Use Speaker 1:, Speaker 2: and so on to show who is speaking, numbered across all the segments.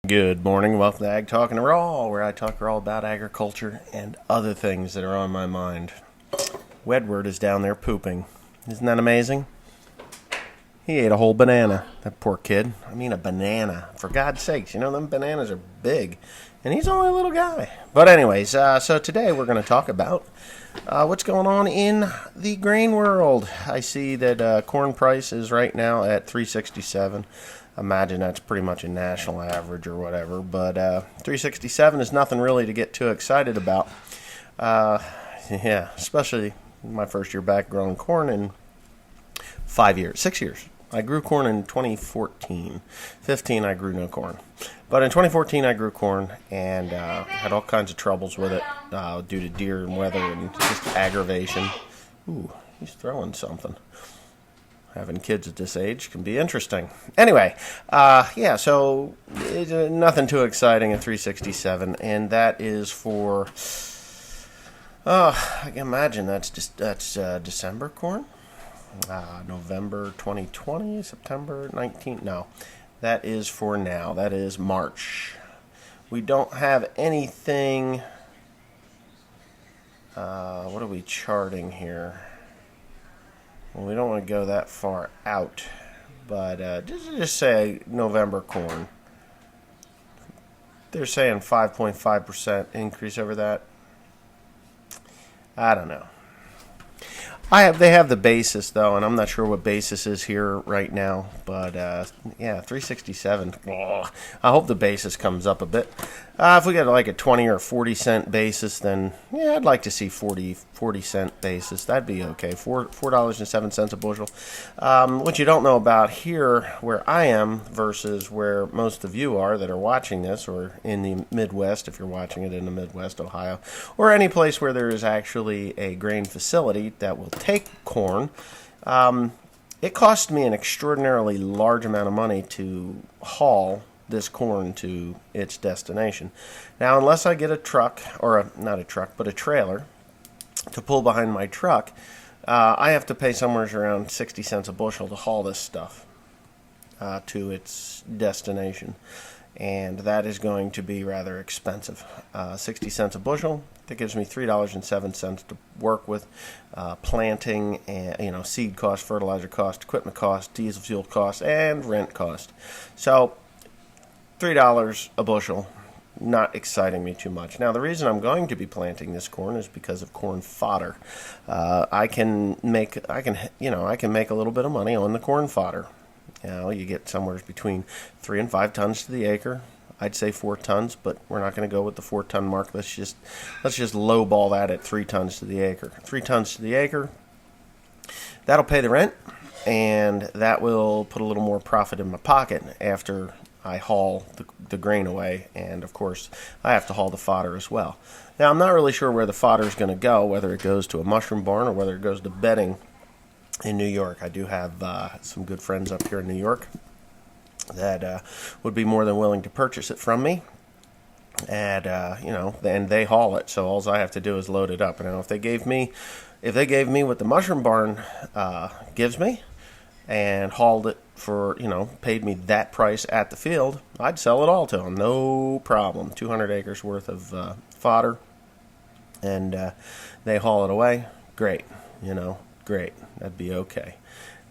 Speaker 1: Good morning. Welcome to Ag Talking Raw, where I talk raw about agriculture and other things that are on my mind. Wedward is down there pooping. Isn't that amazing? He ate a whole banana, that poor kid. I mean, a banana. For God's sakes, you know, them bananas are big. And he's only a little guy. But anyways, so today we're going to talk about what's going on in the grain world. I see that corn price is right now at $3.67. Imagine that's pretty much a national average or whatever, but $3.67 is nothing really to get too excited about. Yeah, especially my first year back growing corn in 6 years. I grew corn in 2014. 15, I grew no corn. But in 2014, I grew corn and had all kinds of troubles with it due to deer and weather and just aggravation. Ooh, he's throwing something. Having kids at this age can be interesting. Anyway, so nothing too exciting at 367, and that is for, I can imagine that's December corn, November 2020, September 19th. No, that is for now. That is March. We don't have anything. What are we charting here? Well, we don't want to go that far out, but just say November corn. They're saying 5.5% increase over that. I don't know. They have the basis though, and I'm not sure what basis is here right now, but 367. Oh, I hope the basis comes up a bit. If we get like a 20 or 40 cent basis, then yeah, I'd like to see 40 cent basis. That'd be okay. $4.07 a bushel. What you don't know about here, where I am, versus where most of you are that are watching this, or in the Midwest, if you're watching it in the Midwest, Ohio, or any place where there is actually a grain facility that will take corn. It cost me an extraordinarily large amount of money to haul this corn to its destination. Now, unless I get a truck, or not a truck, but a trailer to pull behind my truck, I have to pay somewhere around 60 cents a bushel to haul this stuff to its destination. And that is going to be rather expensive. 60 cents a bushel. That gives me $3.07 to work with, planting, and seed cost, fertilizer cost, equipment cost, diesel fuel cost, and rent cost. So $3 a bushel, not exciting me too much. Now, the reason I'm going to be planting this corn is because of corn fodder. I can make a little bit of money on the corn fodder. You get somewhere between 3 and 5 tons to the acre. I'd say 4 tons, but we're not going to go with the 4-ton mark. Let's just lowball that at 3 tons to the acre. 3 tons to the acre. That'll pay the rent, and that will put a little more profit in my pocket after I haul the grain away, and of course I have to haul the fodder as well. Now, I'm not really sure where the fodder is going to go, whether it goes to a mushroom barn or whether it goes to bedding in New York. I do have some good friends up here in New York that would be more than willing to purchase it from me, and and they haul it. So all I have to do is load it up. And if they gave me what the mushroom barn gives me, and hauled it for paid me that price at the field, I'd sell it all to them, no problem. 200 acres worth of fodder, and they haul it away. Great, great. That'd be okay.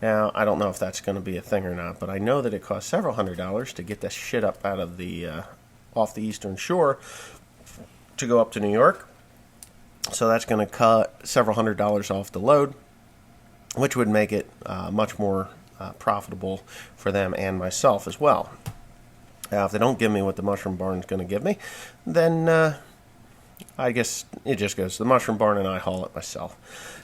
Speaker 1: Now, I don't know if that's going to be a thing or not, but I know that it costs several $100s to get this shit up out of off the eastern shore to go up to New York. So that's going to cut several $100s off the load, which would make it much more profitable for them and myself as well. If they don't give me what the mushroom barn is going to give me, then I guess it just goes to the mushroom barn and I haul it myself.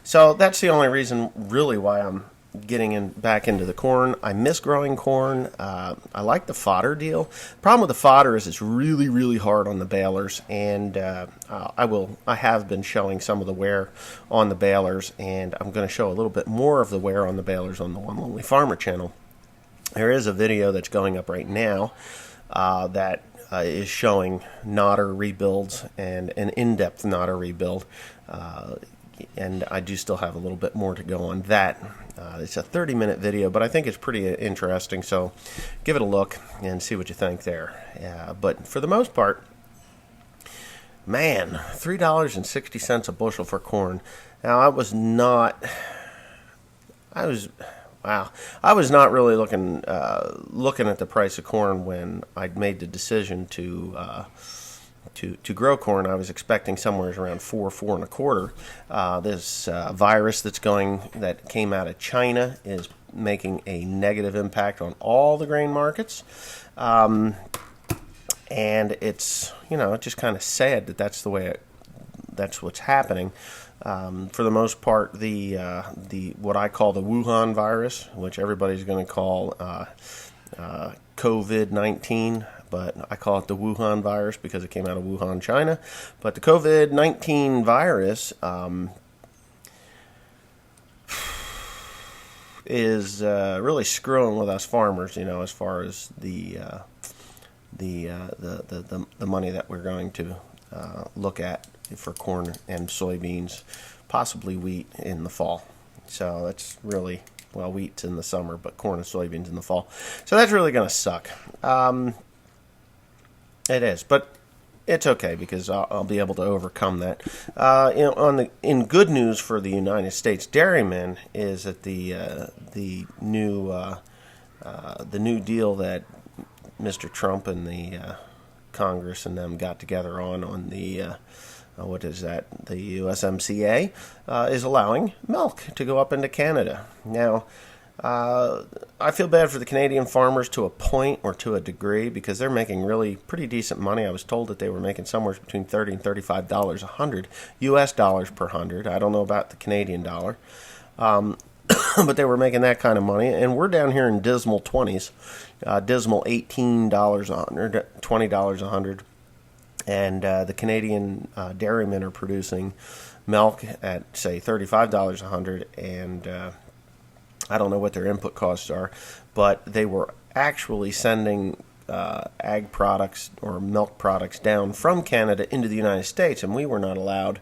Speaker 1: So that's the only reason really why I'm getting back into the corn. I miss growing corn. I like the fodder deal. Problem with the fodder is it's really, really hard on the balers, and I have been showing some of the wear on the balers, and I'm going to show a little bit more of the wear on the balers on the One Lonely Farmer channel. There is a video that's going up right now that is showing nodder rebuilds and an in-depth nodder rebuild. and I do still have a little bit more to go on that. It's a 30-minute video, but I think it's pretty interesting, so give it a look and see what you think there. But for the most part, man, $3.60 a bushel for corn. Now, I was not really looking at the price of corn when I made the decision to grow corn. I was expecting somewhere around four and a quarter. This virus that came out of China is making a negative impact on all the grain markets, and it's just kind of sad that's what's happening. For the most part, the what I call the Wuhan virus, which everybody's going to call Covid-19, but I call it the Wuhan virus because it came out of Wuhan, China. But the Covid-19 virus is really screwing with us farmers, as far as the money that we're going to look at for corn and soybeans, possibly wheat in the fall. So that's really, wheat's in the summer, but corn and soybeans in the fall. So that's really going to suck. It is, but it's okay because I'll be able to overcome that. In good news for the United States dairymen is that the new deal that Mr. Trump and the Congress and them got together on the what is that? The USMCA is allowing milk to go up into Canada. Now, I feel bad for the Canadian farmers to a point or to a degree because they're making really pretty decent money. I was told that they were making somewhere between $30 and $35 a hundred US dollars per hundred. I don't know about the Canadian dollar, but they were making that kind of money. And we're down here in dismal 20s, dismal $18 a hundred, $20 a hundred. And the Canadian dairymen are producing milk at, say, $35 a hundred, and I don't know what their input costs are, but they were actually sending ag products or milk products down from Canada into the United States, and we were not allowed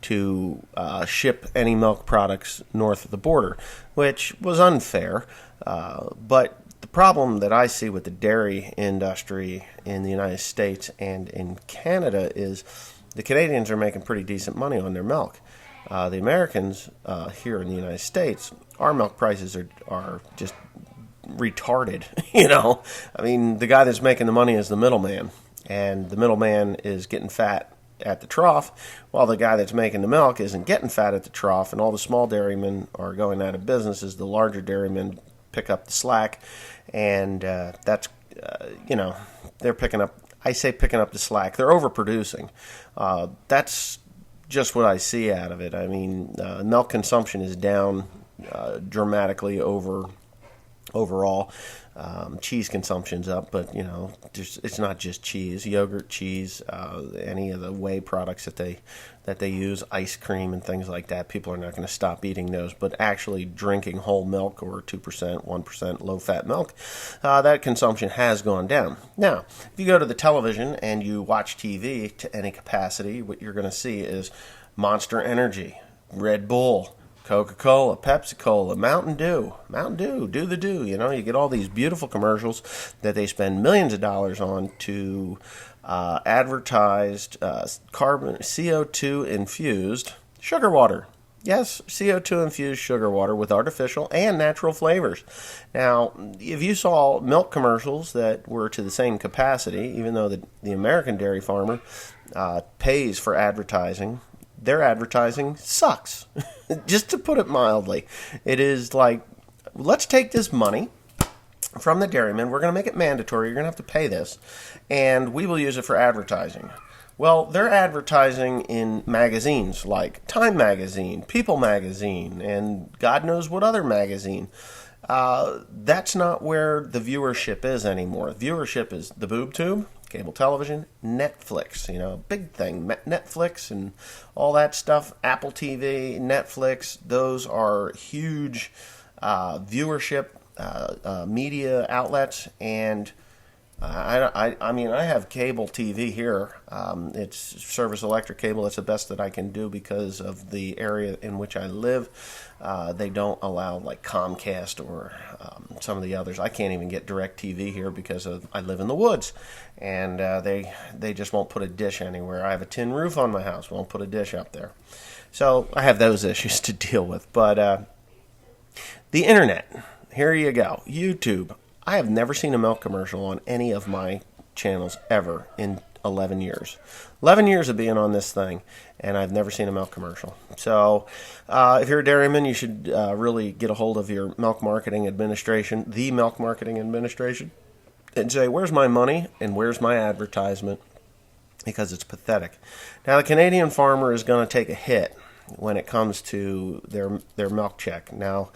Speaker 1: to ship any milk products north of the border, which was unfair. But the problem that I see with the dairy industry in the United States and in Canada is the Canadians are making pretty decent money on their milk. The Americans here in the United States, our milk prices are just retarded. I mean, the guy that's making the money is the middleman, and the middleman is getting fat at the trough, while the guy that's making the milk isn't getting fat at the trough, and all the small dairymen are going out of business as the larger dairymen pick up the slack, and that's they're picking up the slack. They're overproducing. That's just what I see out of it. I mean, milk consumption is down dramatically overall. Cheese consumption's up, but it's not just cheese. Yogurt, cheese, any of the whey products that they use, ice cream and things like that. People are not going to stop eating those, but actually drinking whole milk or 2%, 1% low-fat milk, that consumption has gone down. Now, if you go to the television and you watch TV to any capacity, what you're going to see is Monster Energy, Red Bull, Coca-Cola, Pepsi-Cola, Mountain Dew, do the do. You get all these beautiful commercials that they spend millions of dollars on to advertise CO2 infused sugar water. Yes, CO2 infused sugar water with artificial and natural flavors. Now, if you saw milk commercials that were to the same capacity, even though the American dairy farmer pays for advertising, their advertising sucks. Just to put it mildly. It is like, let's take this money from the dairymen. We're going to make it mandatory. You're going to have to pay this. And we will use it for advertising. Well, they're advertising in magazines like Time Magazine, People Magazine, and God knows what other magazine. That's not where the viewership is anymore. Viewership is the boob tube, cable television, Netflix, big thing. Netflix and all that stuff, Apple TV, Netflix, those are huge viewership media outlets, and I mean, I have cable TV here. It's service electric cable. That's the best that I can do because of the area in which I live. They don't allow like Comcast or some of the others. I can't even get direct TV here because I live in the woods, and they just won't put a dish anywhere. I have a tin roof on my house. Won't put a dish up there. So I have those issues to deal with. But the internet, here you go. YouTube. I have never seen a milk commercial on any of my channels ever in 11 years. 11 years of being on this thing, and I've never seen a milk commercial. So if you're a dairyman, you should really get a hold of your milk marketing administration, the milk marketing administration, and say, where's my money and where's my advertisement? Because it's pathetic. Now, the Canadian farmer is going to take a hit when it comes to their milk check. Now,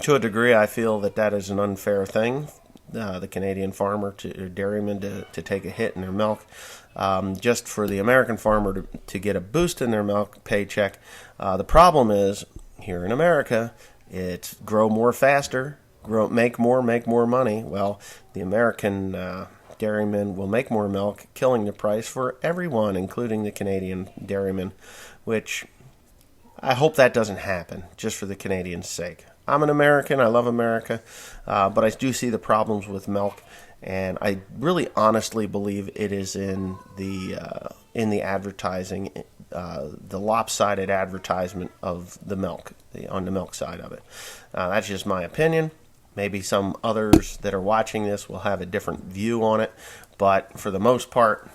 Speaker 1: to a degree, I feel that is an unfair thing. The Canadian farmer or dairyman to take a hit in their milk, just for the American farmer to get a boost in their milk paycheck. The problem is, here in America, it's grow more faster, make more money. Well, the American dairymen will make more milk, killing the price for everyone, including the Canadian dairymen, which I hope that doesn't happen, just for the Canadians' sake. I'm an American. I love America, but I do see the problems with milk, and I really honestly believe it is in the advertising, the lopsided advertisement of the milk, on the milk side of it. That's just my opinion. Maybe some others that are watching this will have a different view on it, but for the most part,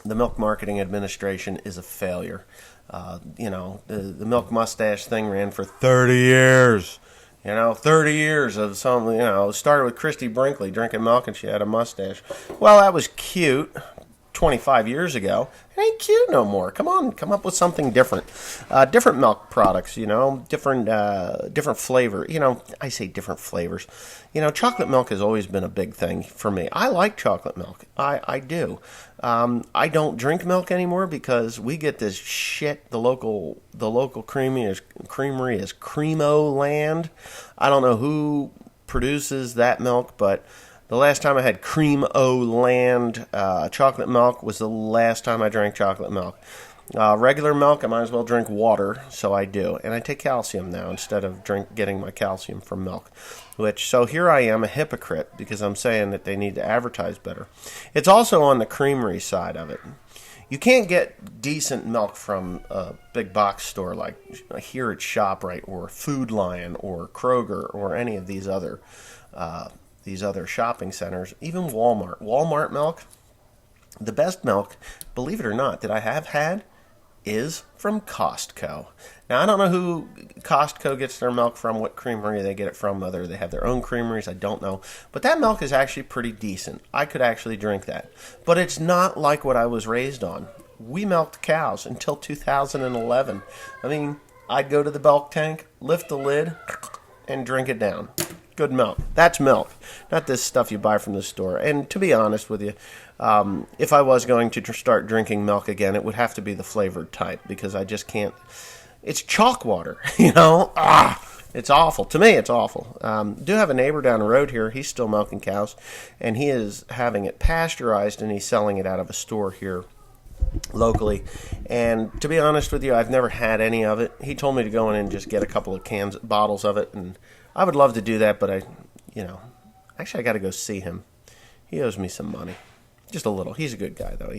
Speaker 1: the Milk Marketing Administration is a failure. The milk mustache thing ran for 30 years. 30 years of something, started with Christy Brinkley drinking milk and she had a mustache. Well, that was cute 25 years ago. It ain't cute no more. Come on, come up with something different. Different milk products, different flavor. I say different flavors. Chocolate milk has always been a big thing for me. I like chocolate milk. I do. I don't drink milk anymore because we get this shit. The local creamery is Creamo Land. I don't know who produces that milk, but the last time I had Creamo Land chocolate milk was the last time I drank chocolate milk. Regular milk, I might as well drink water, so I do. And I take calcium now instead of getting my calcium from milk. So here I am, a hypocrite, because I'm saying that they need to advertise better. It's also on the creamery side of it. You can't get decent milk from a big box store like here at ShopRite or Food Lion or Kroger or any of these other shopping centers, even Walmart. Walmart milk, the best milk, believe it or not, that I have had is from Costco. Now, I don't know who Costco gets their milk from, what creamery they get it from, whether they have their own creameries, I don't know. But that milk is actually pretty decent. I could actually drink that. But it's not like what I was raised on. We milked cows until 2011. I mean, I'd go to the milk tank, lift the lid, and drink it down. Good milk. That's milk, not this stuff you buy from the store. And to be honest with you, if I was going to start drinking milk again, it would have to be the flavored type because I just can't. It's chalk water, It's awful. To me, it's awful. Do have a neighbor down the road here. He's still milking cows, and he is having it pasteurized, and he's selling it out of a store here locally. And to be honest with you, I've never had any of it. He told me to go in and just get a couple of bottles of it, and I would love to do that, but actually I got to go see him. He owes me some money. Just a little. He's a good guy, though.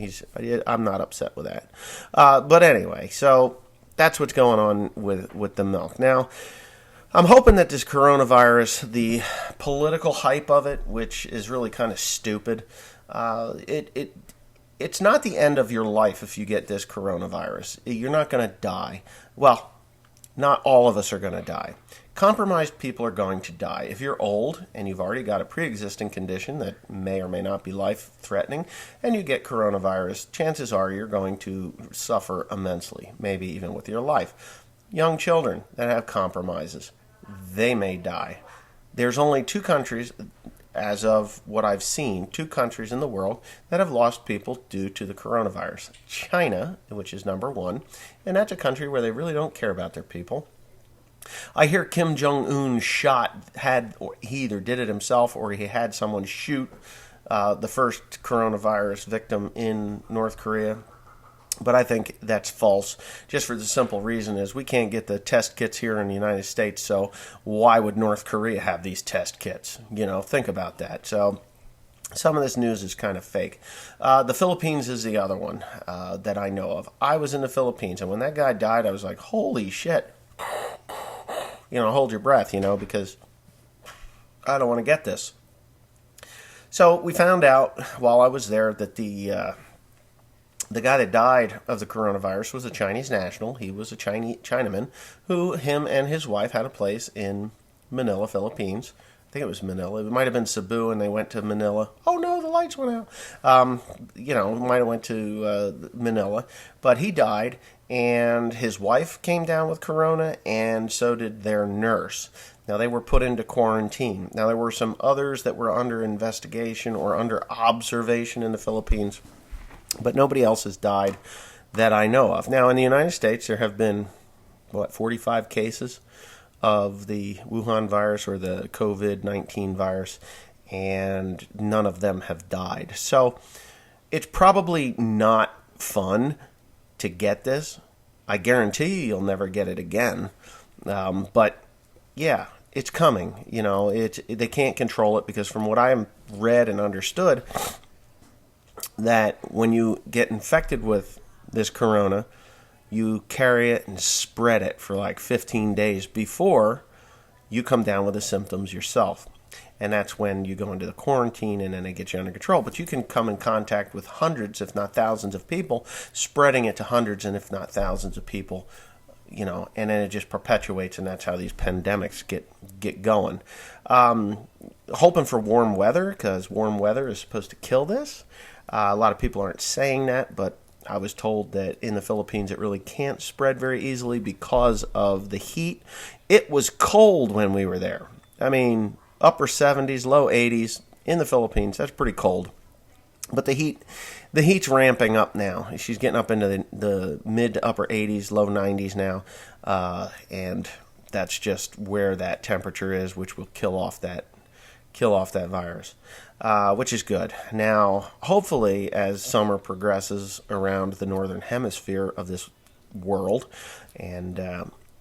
Speaker 1: I'm not upset with that. But anyway, so that's what's going on with the milk. Now, I'm hoping that this coronavirus, the political hype of it, which is really kind of stupid, it's not the end of your life if you get this coronavirus. You're not going to die. Well, not all of us are going to die. Compromised people are going to die. If you're old and you've already got a pre-existing condition that may or may not be life-threatening, and you get coronavirus, chances are you're going to suffer immensely, maybe even with your life. Young children that have compromises, they may die. There's only 2 countries, as of what I've seen, 2 countries in the world that have lost people due to the coronavirus. China, which is number 1, and that's a country where they really don't care about their people. I hear Kim Jong-un he either did it himself or he had someone shoot the first coronavirus victim in North Korea. But I think that's false, just for the simple reason is we can't get the test kits here in the United States, so why would North Korea have these test kits? Think about that. So some of this news is kind of fake. The Philippines is the other one that I know of. I was in the Philippines, and when that guy died, I was like, holy shit. Hold your breath, because I don't want to get this. So we found out while I was there that the guy that died of the coronavirus was a Chinese national. He was a Chinaman him and his wife had a place in Manila, Philippines. I think it was Manila. It might have been Cebu, and they went to Manila. Oh no, the lights went out. Might have went to Manila, but he died, and his wife came down with corona, and so did their nurse. Now, they were put into quarantine. Now, there were some others that were under investigation or under observation in the Philippines, but nobody else has died that I know of. Now, in the United States, there have been, 45 cases of the Wuhan virus or the Covid-19 virus, and none of them have died. So, it's probably not fun to get this. I guarantee you'll never get it again. But, yeah, it's coming. They can't control it because from what I read and understood, that when you get infected with this corona, you carry it and spread it for like 15 days before you come down with the symptoms yourself. And that's when you go into the quarantine and then they get you under control. But you can come in contact with hundreds, if not thousands of people, spreading it to hundreds and if not thousands of people, and then it just perpetuates, and that's how these pandemics get going. Hoping for warm weather, because warm weather is supposed to kill this. A lot of people aren't saying that, but I was told that in the Philippines it really can't spread very easily because of the heat. It was cold when we were there. I mean, upper 70s, low 80s in the Philippines. That's pretty cold. But the heat's ramping up now. She's getting up into the mid to upper 80s, low 90s now. And that's just where that temperature is, which will kill off that virus, which is good. Now, hopefully, as summer progresses around the northern hemisphere of this world, and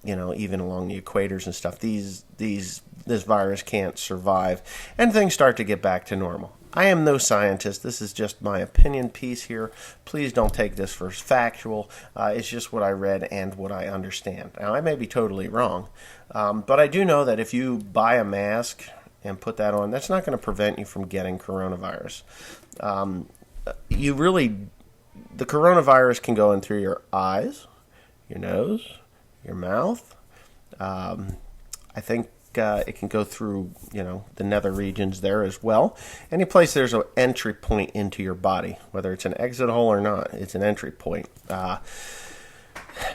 Speaker 1: even along the equators and stuff, this virus can't survive, and things start to get back to normal. I am no scientist. This is just my opinion piece here. Please don't take this for factual. It's just what I read and what I understand. Now, I may be totally wrong, but I do know that if you buy a mask and put that on, that's not going to prevent you from getting coronavirus. The coronavirus can go in through your eyes, your nose, your mouth. I think it can go through, the nether regions there as well. Any place there's an entry point into your body, whether it's an exit hole or not, it's an entry point.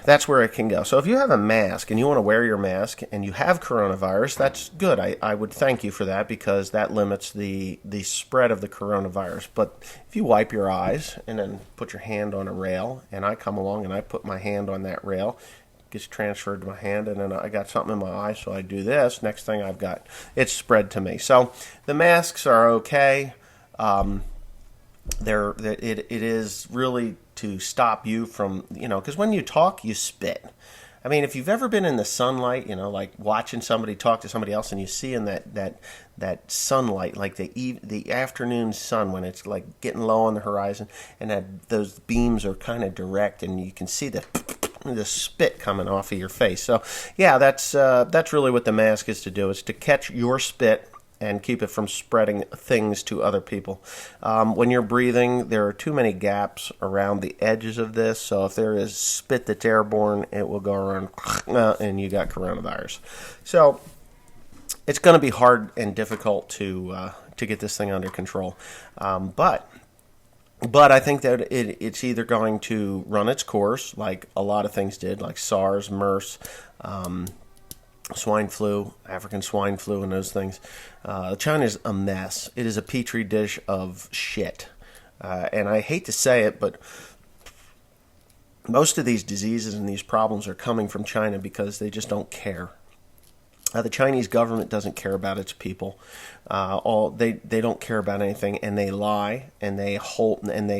Speaker 1: That's where it can go. So if you have a mask and you want to wear your mask and you have coronavirus, that's good. I would thank you for that because that limits the spread of the coronavirus. But if you wipe your eyes and then put your hand on a rail, and I come along and I put my hand on that rail, it gets transferred to my hand, and then I got something in my eye, so I do this. Next thing I've got, it's spread to me. So the masks are okay. It is really to stop you from, because when you talk, you spit. I mean, if you've ever been in the sunlight, like watching somebody talk to somebody else, and you see in that sunlight, like the afternoon sun when it's like getting low on the horizon, and that those beams are kind of direct, and you can see the spit coming off of your face. So, yeah, that's really what the mask is to do. It's to catch your spit and keep it from spreading things to other people. When you're breathing, there are too many gaps around the edges of this, so if there is spit that's airborne, it will go around and you got coronavirus. So it's going to be hard and difficult to get this thing under control. But I think that it's either going to run its course, like a lot of things did, like SARS, MERS, swine flu, African swine flu, and those things. China's a mess. It is a petri dish of shit. And I hate to say it, but most of these diseases and these problems are coming from China because they just don't care. The Chinese government doesn't care about its people. They don't care about anything, and they lie and they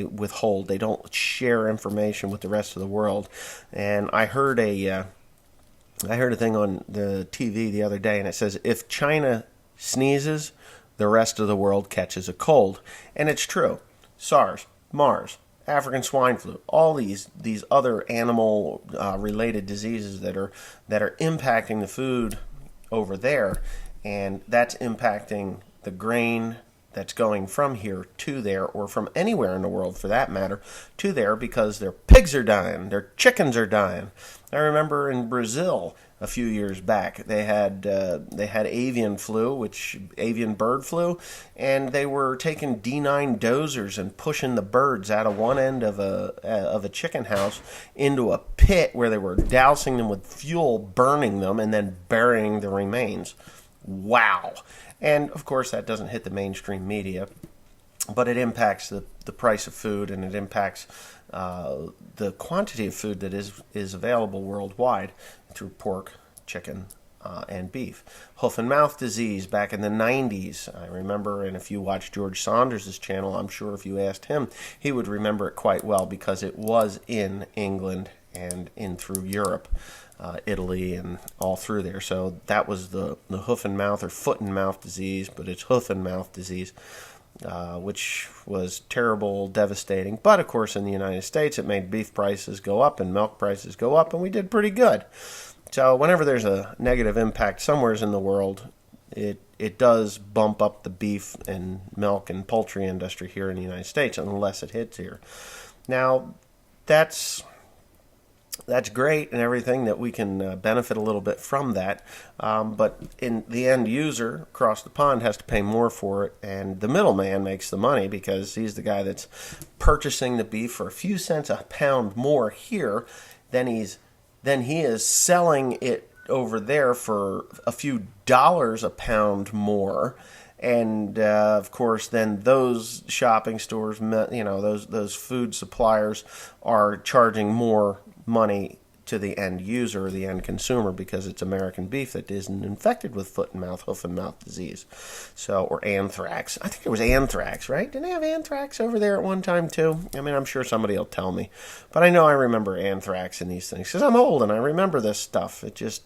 Speaker 1: withhold. They don't share information with the rest of the world. And I heard a thing on the TV the other day, and it says if China sneezes, the rest of the world catches a cold, and it's true. SARS, MARS, African swine flu, all these other animal related diseases that are impacting the food over there, and that's impacting the grain that's going from here to there, or from anywhere in the world for that matter, to there, because their pigs are dying, their chickens are dying. I remember in Brazil a few years back, they had avian bird flu, and they were taking D9 dozers and pushing the birds out of one end of a chicken house into a pit where they were dousing them with fuel, burning them, and then burying the remains. Wow. And of course that doesn't hit the mainstream media, but it impacts the price of food, and it impacts the quantity of food that is available worldwide through pork, chicken, and beef. Hoof and mouth disease back in the 90s, I remember, and if you watch George Saunders' channel, I'm sure if you asked him, he would remember it quite well, because it was in England and in through Europe, Italy, and all through there. So that was the hoof and mouth, or foot and mouth disease, but it's hoof and mouth disease, which was terrible, devastating. But of course in the United States it made beef prices go up and milk prices go up, and we did pretty good. So whenever there's a negative impact somewheres in the world, it does bump up the beef and milk and poultry industry here in the United States, unless it hits here. Now that's great and everything, that we can benefit a little bit from that, but in the end user across the pond has to pay more for it, and the middleman makes the money, because he's the guy that's purchasing the beef for a few cents a pound more here than he is selling it over there for a few dollars a pound more. And of course, then those shopping stores, those food suppliers are charging more money to the end user, or the end consumer, because it's American beef that isn't infected with foot and mouth, hoof and mouth disease, or anthrax. I think it was anthrax, right? Didn't they have anthrax over there at one time too? I mean, I'm sure somebody will tell me, but I know I remember anthrax and these things, because I'm old and I remember this stuff. It just,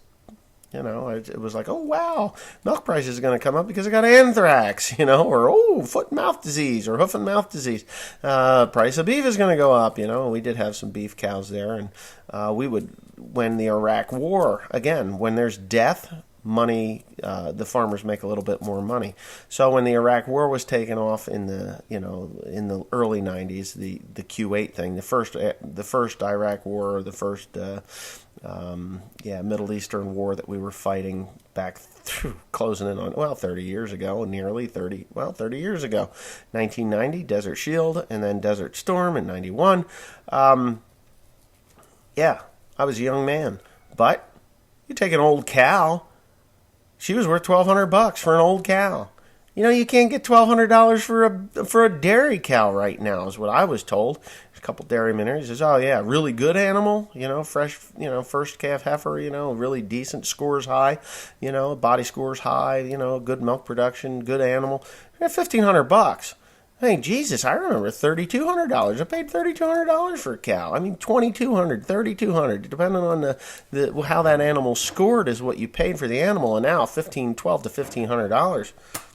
Speaker 1: it was like, oh wow, milk prices are going to come up because I got anthrax, or oh, foot and mouth disease or hoof and mouth disease. Price of beef is going to go up. We did have some beef cows there, and when the Iraq War, again, when there's death, money, the farmers make a little bit more money. So when the Iraq War was taken off in the early 90s, the Q8 thing, the first Iraq War, or the first Middle Eastern war that we were fighting back through, closing in on 30 years ago, 30 years ago, 1990, Desert Shield, and then Desert Storm in 91. I was a young man, but you take an old cow. She was worth $1,200 for an old cow. You can't get $1,200 for a dairy cow right now, is what I was told. There's a couple dairymen here. He says, "Oh yeah, really good animal. Fresh. First calf heifer. Really decent. Scores high. Body scores high. Good milk production. Good animal. $1,500. Hey, Jesus, I remember $3,200. I paid $3,200 for a cow. I mean, $2,200, $3,200, depending on the how that animal scored is what you paid for the animal. And now $1,200 to $1,500.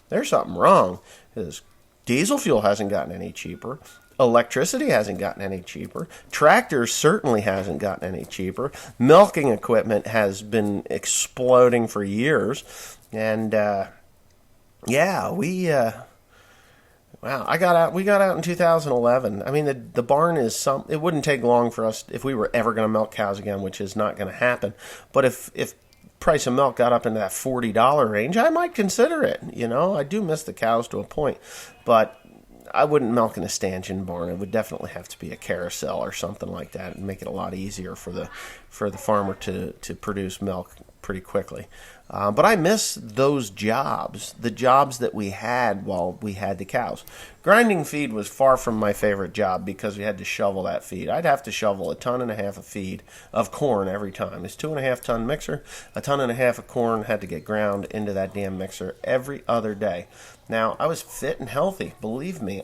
Speaker 1: There's something wrong, because diesel fuel hasn't gotten any cheaper. Electricity hasn't gotten any cheaper. Tractors certainly hasn't gotten any cheaper. Milking equipment has been exploding for years. And, we got out in 2011. I mean, the barn is it wouldn't take long for us if we were ever going to milk cows again, which is not going to happen. But if price of milk got up into that $40 range, I might consider it. I do miss the cows to a point, but I wouldn't milk in a stanchion barn. It would definitely have to be a carousel or something like that, and make it a lot easier for the farmer to produce milk pretty quickly. But I miss those jobs, the jobs that we had while we had the cows. Grinding feed was far from my favorite job because we had to shovel that feed. I'd have to shovel 1.5 tons of feed of corn every time. It's 2.5 ton mixer, 1.5 tons of corn had to get ground into that damn mixer every other day. Now, I was fit and healthy, believe me.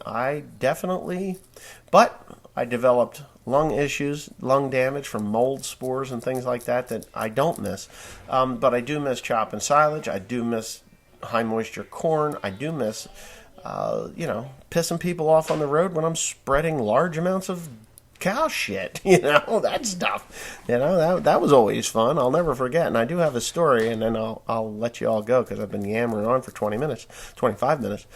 Speaker 1: But I developed lung issues, lung damage from mold spores and things like that I don't miss. But I do miss chopping silage. I do miss high moisture corn. I do miss, pissing people off on the road when I'm spreading large amounts of cow shit. That stuff. That was always fun. I'll never forget. And I do have a story, and then I'll let you all go because I've been yammering on for 25 minutes.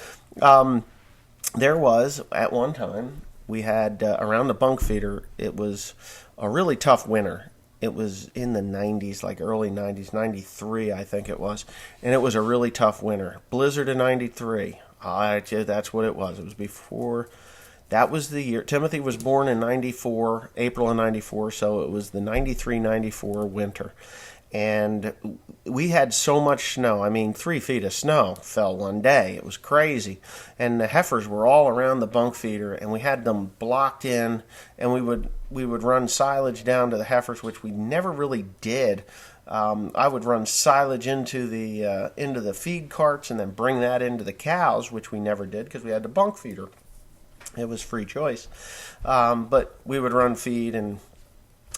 Speaker 1: There was, at one time, we had, around the bunk feeder, it was a really tough winter. It was in the 90s, like early 90s, 93, I think it was. And it was a really tough winter. Blizzard of 93. That's what it was. It was before, that was the year. Timothy was born in 94, April of 94, so it was the 93-94 winter. And we had so much snow. 3 feet of snow fell one day. It was crazy. And the heifers were all around the bunk feeder, and we had them blocked in, and we would run silage down to the heifers, which we never really did. I would run silage into the feed carts and then bring that into the cows, which we never did because we had the bunk feeder. It was free choice. But we would run feed, and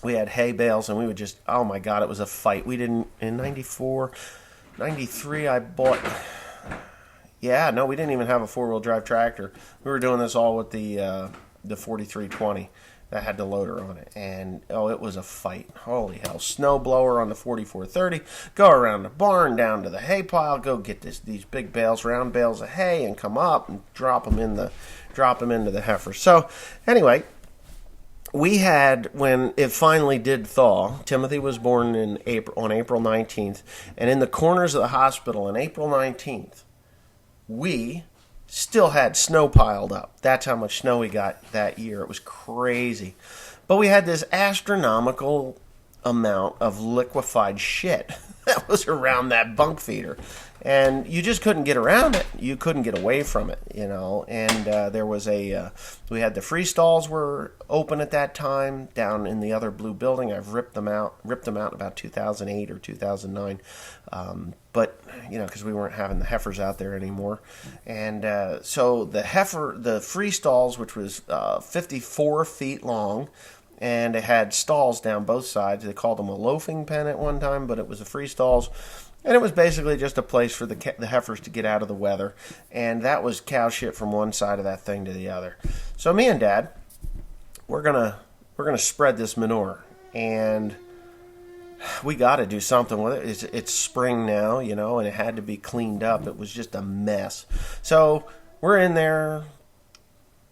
Speaker 1: we had hay bales, and we would just, oh my God, it was a fight. We didn't, in 94, 93, I bought, we didn't even have a 4-wheel drive tractor. We were doing this all with the 4320 that had the loader on it. And, it was a fight. Holy hell. Snow blower on the 4430, go around the barn, down to the hay pile, go get these big bales, round bales of hay, and come up and drop them into the heifers. So, anyway, we had, when it finally did thaw, Timothy was born on April 19th, and in the corners of the hospital on April 19th, we still had snow piled up. That's how much snow we got that year. It was crazy. But we had this astronomical amount of liquefied shit that was around that bunk feeder. And you just couldn't get around it. You couldn't get away from it, And there was we had the free stalls were open at that time down in the other blue building. I've ripped them out in about 2008 or 2009. But, because we weren't having the heifers out there anymore. And so the free stalls, which was 54 feet long, and it had stalls down both sides. They called them a loafing pen at one time, but it was a free stalls. And it was basically just a place for the heifers to get out of the weather. And that was cow shit from one side of that thing to the other. So me and Dad, we're gonna spread this manure. And we got to do something with it. It's spring now, and it had to be cleaned up. It was just a mess. So we're in there,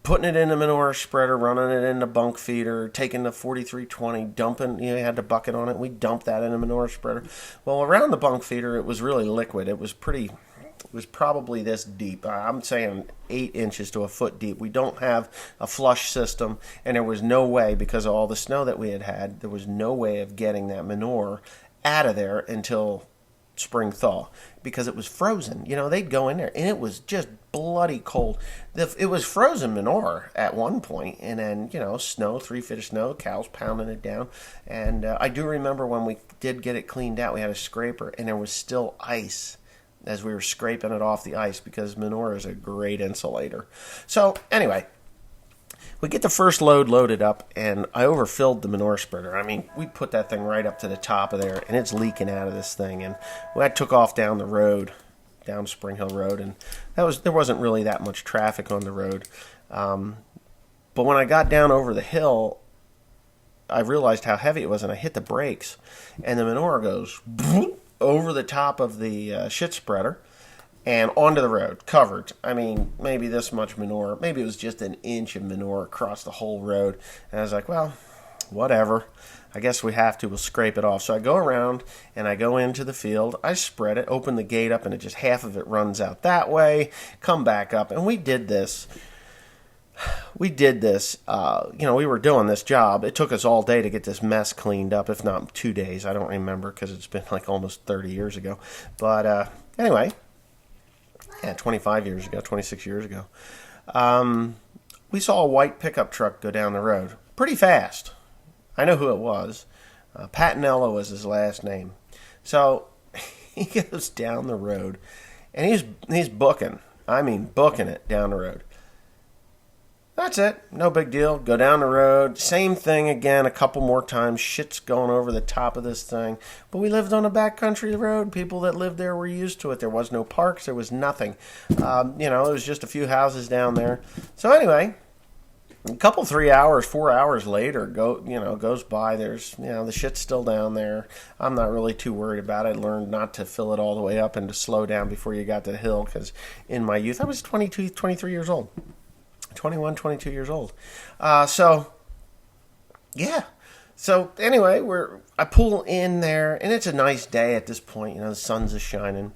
Speaker 1: putting it in the manure spreader, running it in the bunk feeder, taking the 4320, dumping, you had the bucket on it. We dumped that in the manure spreader. Well, around the bunk feeder, it was really liquid. It was probably this deep. I'm saying 8 inches to a foot deep. We don't have a flush system, and there was no way, because of all the snow that we had, there was no way of getting that manure out of there until spring thaw, because it was frozen. They'd go in there, and it was just bloody cold. It was frozen manure at one point, and then, snow, 3 feet of snow, cows pounding it down. And I do remember when we did get it cleaned out, we had a scraper, and there was still ice as we were scraping it off the ice, because manure is a great insulator. So, anyway, we get the first load loaded up, and I overfilled the manure spreader. We put that thing right up to the top of there, and it's leaking out of this thing. And I took off down the road, down Spring Hill Road, and there wasn't really that much traffic on the road. But when I got down over the hill, I realized how heavy it was, and I hit the brakes, and the manure goes over the top of the shit spreader and onto the road, covered. Maybe this much manure. Maybe it was just an inch of manure across the whole road. And I was like, well, whatever. I guess we have to. We'll scrape it off. So I go around, and I go into the field. I spread it, open the gate up, and it just half of it runs out that way, come back up. And we did this. we did this. We were doing this job. It took us all day to get this mess cleaned up, if not 2 days. I don't remember because it's been like almost 30 years ago. But anyway, 25 years ago, 26 years ago. We saw a white pickup truck go down the road pretty fast. I know who it was. Patinella was his last name. So he goes down the road, and he's booking. I mean, booking it down the road. That's it. No big deal. Go down the road. Same thing again a couple more times. Shit's going over the top of this thing. But we lived on a backcountry road. People that lived there were used to it. There was no parks. There was nothing. It was just a few houses down there. So anyway, a couple 3 hours, 4 hours later goes by. There's, the shit's still down there. I'm not really too worried about it. I learned not to fill it all the way up and to slow down before you got to the hill, because in my youth I was 22, 23 years old. 21, 22 years old. So anyway, I pull in there, and it's a nice day at this point. The sun's a shining.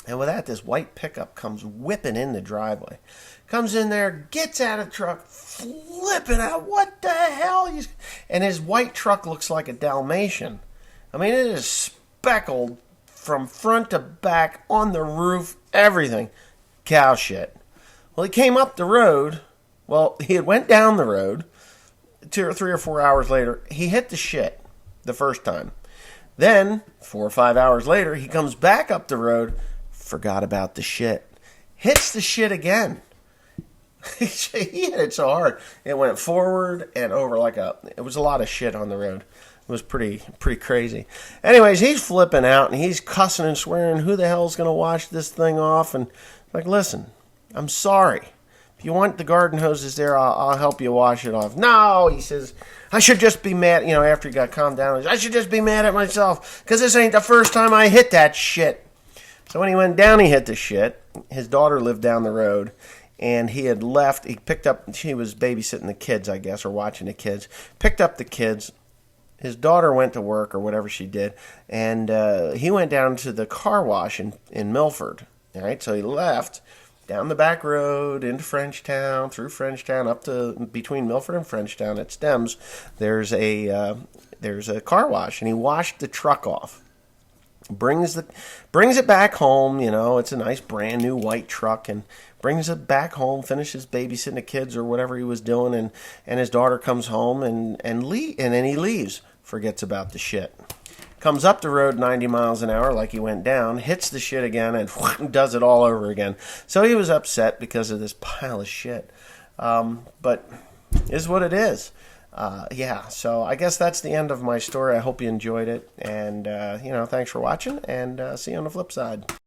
Speaker 1: And with that, this white pickup comes whipping in the driveway. Comes in there, gets out of the truck, flipping out. What the hell? And his white truck looks like a Dalmatian. I mean, it is speckled from front to back, on the roof, everything. Cow shit. Well, he came up the road. Well, he had went down the road. 2 or 3 or 4 hours later, he hit the shit the first time. Then, 4 or 5 hours later, he comes back up the road, forgot about the shit, hits the shit again. He hit it so hard, it went forward and over it was a lot of shit on the road. It was pretty crazy. Anyways, he's flipping out, and he's cussing and swearing, who the hell's going to wash this thing off? And listen, I'm sorry. If you want the garden hoses there, I'll help you wash it off. No, he says, I should just be mad. After he got calmed down, I should just be mad at myself because this ain't the first time I hit that shit. So when he went down, he hit the shit. His daughter lived down the road, and he had left. She was babysitting the kids, I guess, or watching the kids. Picked up the kids. His daughter went to work or whatever she did, and he went down to the car wash in Milford. All right, so he left down the back road into Frenchtown, through Frenchtown, up to between Milford and Frenchtown at Stems. There's a car wash, and he washed the truck off. Brings it back home. It's a nice brand new white truck, and brings it back home. Finishes babysitting the kids or whatever he was doing, and his daughter comes home and then he leaves. Forgets about the shit. Comes up the road 90 miles an hour like he went down, hits the shit again, and does it all over again. So he was upset because of this pile of shit. But it is what it is. So I guess that's the end of my story. I hope you enjoyed it. And, thanks for watching, and see you on the flip side.